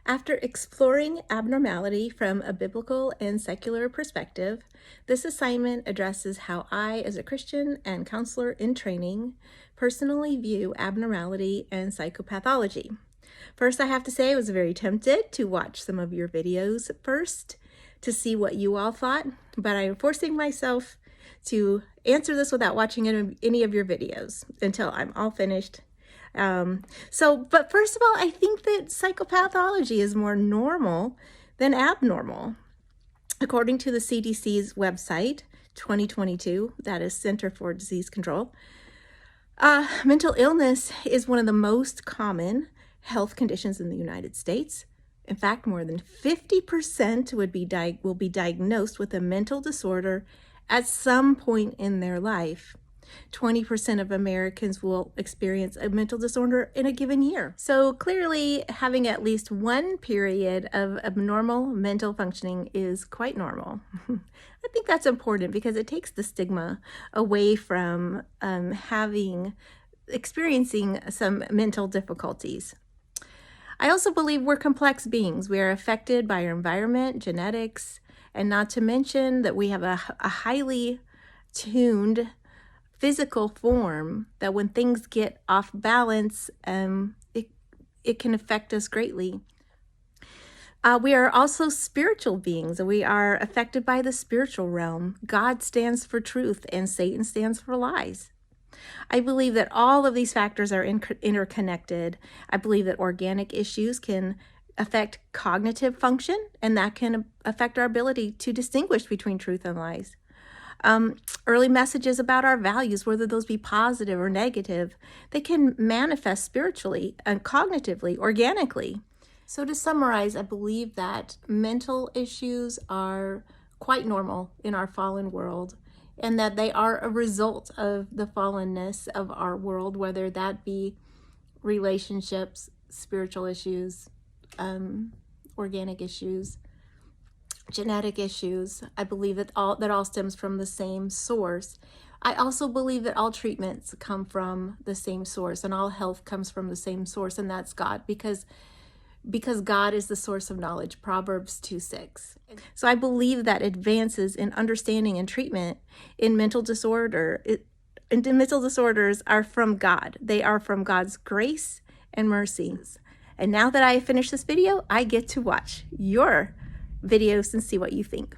After exploring abnormality from a biblical and secular perspective, this assignment addresses how I, as a Christian and counselor in training, personally view abnormality and psychopathology. First, I have to say I was very tempted to watch some of your videos first to see what you all thought, but I'm forcing myself to answer this without watching any of your videos until I'm all finished. But first of all, I think that psychopathology is more normal than abnormal. According to the CDC's website, 2022, that is Center for Disease Control, mental illness is one of the most common health conditions in the United States. In fact, more than 50% will be diagnosed with a mental disorder at some point in their life. 20% of Americans will experience a mental disorder in a given year. So clearly, having at least one period of abnormal mental functioning is quite normal. I think that's important because it takes the stigma away from experiencing some mental difficulties. I also believe we're complex beings. We are affected by our environment, genetics, and not to mention that we have a highly tuned physical form that when things get off balance, it can affect us greatly. We are also spiritual beings. We are affected by the spiritual realm. God stands for truth and Satan stands for lies. I believe that all of these factors are interconnected. I believe that organic issues can affect cognitive function, and that can affect our ability to distinguish between truth and lies. Early messages about our values, whether those be positive or negative, they can manifest spiritually and cognitively, organically. So to summarize, I believe that mental issues are quite normal in our fallen world, and that they are a result of the fallenness of our world, whether that be relationships, spiritual issues, organic issues, genetic issues. I believe that all stems from the same source. I also believe that all treatments come from the same source, and all health comes from the same source, and that's God, because God is the source of knowledge, Proverbs 2:6. So I believe that advances in understanding and treatment in mental disorders are from God. They are from God's grace and mercies. And now that I have finished this video, I get to watch your videos and see what you think.